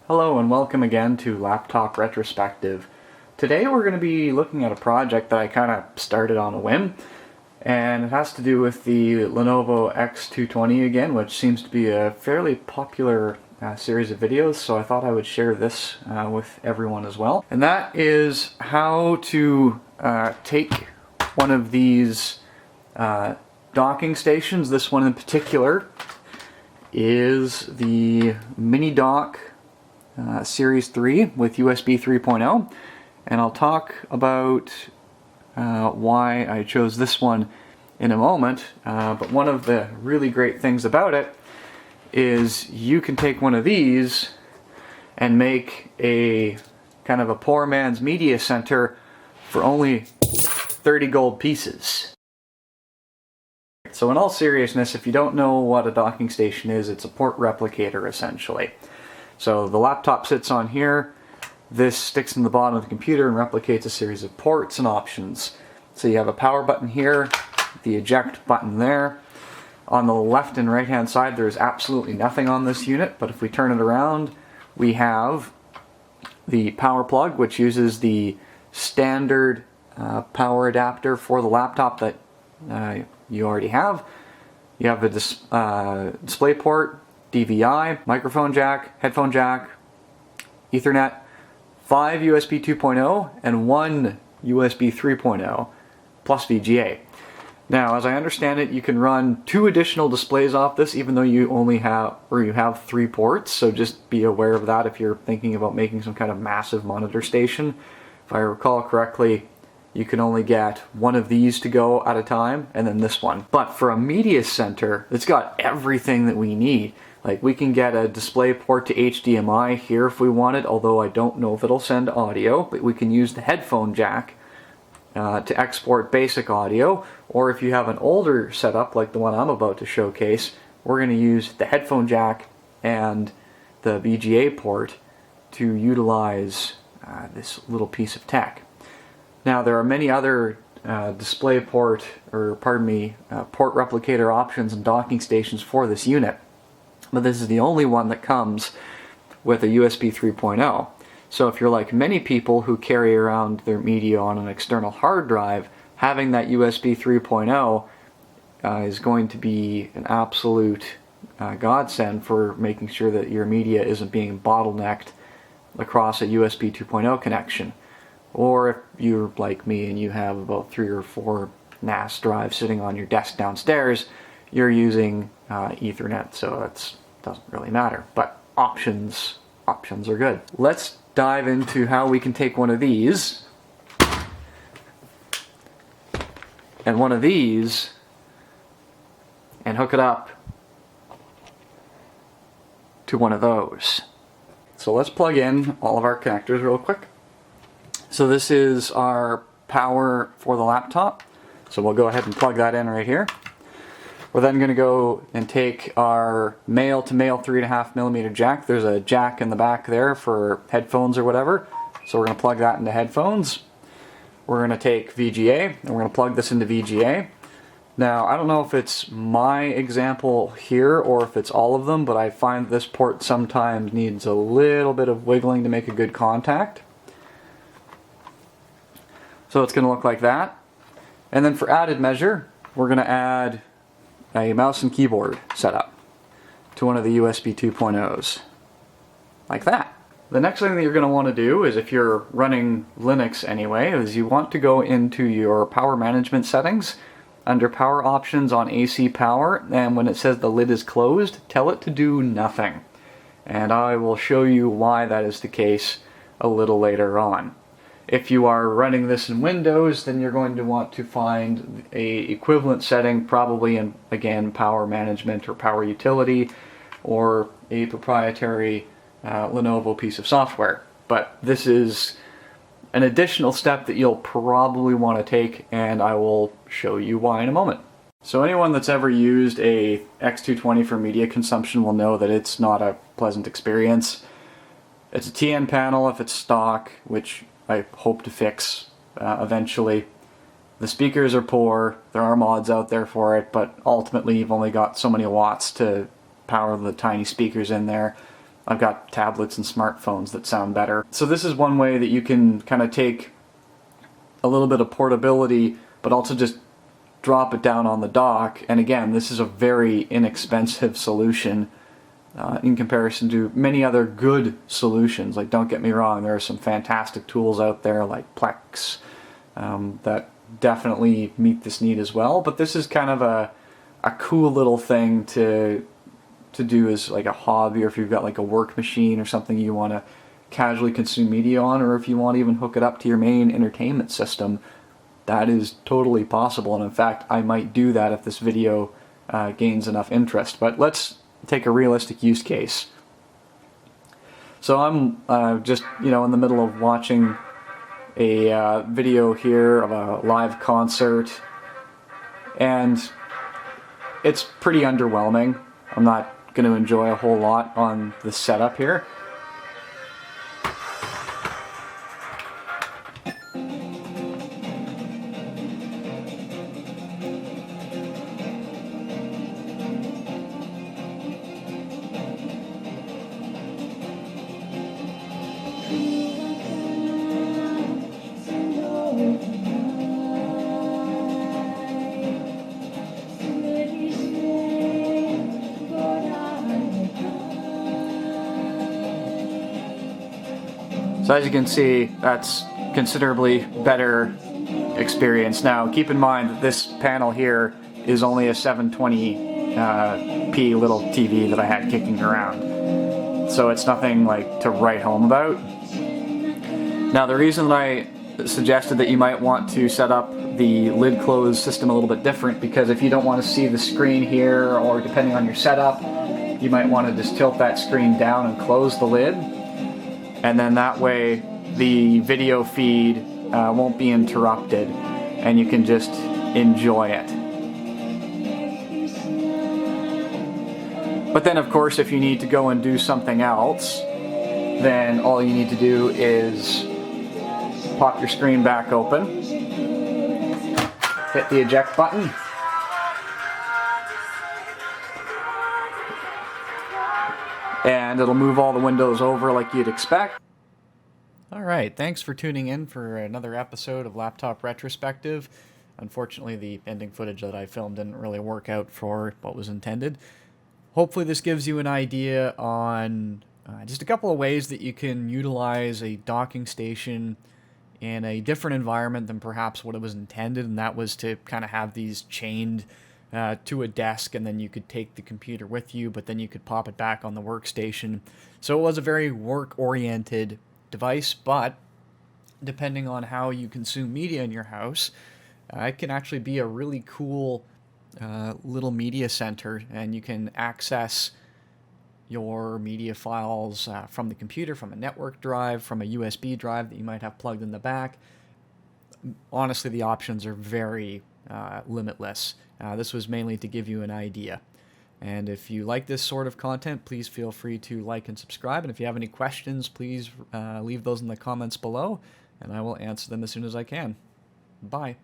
Hello and welcome again to Laptop Retrospective. Today we're going to be looking at a project that I kind of started on a whim, and it has to do with the Lenovo X220 again, which seems to be a fairly popular series of videos, so I thought I would share this with everyone as well. And that is how to take one of these docking stations. This one in particular is the Mini Dock Series 3 with USB 3.0, and I'll talk about why I chose this one in a moment, but one of the really great things about it is you can take one of these and make a kind of a poor man's media center for only 30 gold pieces. So in all seriousness, if you don't know what a docking station is, it's a port replicator essentially. So the laptop sits on here, this sticks in the bottom of the computer and replicates a series of ports and options. So you have a power button here, the eject button there. On the left and right hand side there's absolutely nothing on this unit, but if we turn it around we have the power plug, which uses the standard power adapter for the laptop that you already have. You have the display port, DVI, microphone jack, headphone jack, Ethernet, 5 USB 2.0 and 1 USB 3.0 plus VGA. Now, as I understand it, you can run 2 additional displays off this, even though you only have, or you have 3 ports, so just be aware of that if you're thinking about making some kind of massive monitor station. If I recall correctly, you can only get one of these to go at a time, and then this one. But for a media center, it's got everything that we need. Like, we can get a display port to HDMI here if we wanted, although I don't know if it'll send audio, but we can use the headphone jack to export basic audio, or if you have an older setup like the one I'm about to showcase, we're going to use the headphone jack and the VGA port to utilize this little piece of tech. Now, there are many other display port, or pardon me, port replicator options and docking stations for this unit, but this is the only one that comes with a USB 3.0. So if you're like many people who carry around their media on an external hard drive, having that USB 3.0 is going to be an absolute godsend for making sure that your media isn't being bottlenecked across a USB 2.0 connection. Or if you're like me and you have about 3 or 4 NAS drives sitting on your desk downstairs, you're using Ethernet, so that doesn't really matter. But options are good. Let's dive into how we can take one of these and one of these and hook it up to one of those. So let's plug in all of our connectors real quick. So this is our power for the laptop. So we'll go ahead and plug that in right here. We're then going to go and take our male-to-male 3.5mm jack. There's a jack in the back there for headphones or whatever. So we're going to plug that into headphones. We're going to take VGA and we're going to plug this into VGA. Now, I don't know if it's my example here or if it's all of them, but I find this port sometimes needs a little bit of wiggling to make a good contact. So it's going to look like that. And then for added measure, we're going to add a mouse and keyboard setup to one of the USB 2.0s. Like that. The next thing that you're going to want to do is, if you're running Linux anyway, is you want to go into your power management settings under power options on AC power, and when it says the lid is closed, tell it to do nothing. And I will show you why that is the case a little later on. If you are running this in Windows, then you're going to want to find a equivalent setting, probably in, again, power management or power utility, or a proprietary Lenovo piece of software. But this is an additional step that you'll probably want to take, and I will show you why in a moment. So anyone that's ever used a X220 for media consumption will know that it's not a pleasant experience. It's a TN panel if it's stock, which I hope to fix eventually. The speakers are poor, there are mods out there for it, but ultimately you've only got so many watts to power the tiny speakers in there. I've got tablets and smartphones that sound better. So this is one way that you can kind of take a little bit of portability, but also just drop it down on the dock. And again, this is a very inexpensive solution in comparison to many other good solutions. Like, don't get me wrong, there are some fantastic tools out there like Plex that definitely meet this need as well, but this is kind of a cool little thing to do as like a hobby, or if you've got like a work machine or something you want to casually consume media on, or if you want to even hook it up to your main entertainment system. That is totally possible, and in fact I might do that if this video gains enough interest. But let's take a realistic use case. So I'm just in the middle of watching a video here of a live concert, and it's pretty underwhelming. I'm not going to enjoy a whole lot on the setup here. So as you can see, that's considerably better experience. Now keep in mind that this panel here is only a 720p little TV that I had kicking around. So it's nothing like to write home about. Now the reason that I suggested that you might want to set up the lid close system a little bit different, because if you don't want to see the screen here, or depending on your setup, you might want to just tilt that screen down and close the lid. And then that way the video feed won't be interrupted and you can just enjoy it. But then of course if you need to go and do something else, then all you need to do is pop your screen back open, hit the eject button, and it'll move all the windows over like you'd expect. Alright, thanks for tuning in for another episode of Laptop Retrospective. Unfortunately, the ending footage that I filmed didn't really work out for what was intended. Hopefully this gives you an idea on just a couple of ways that you can utilize a docking station in a different environment than perhaps what it was intended, and that was to kind of have these chained to a desk, and then you could take the computer with you, but then you could pop it back on the workstation. So it was a very work-oriented device, but depending on how you consume media in your house, it can actually be a really cool little media center, and you can access your media files from the computer, from a network drive, from a USB drive that you might have plugged in the back. Honestly, the options are very limitless. This was mainly to give you an idea. And if you like this sort of content, please feel free to like and subscribe. And if you have any questions, please leave those in the comments below, and I will answer them as soon as I can. Bye.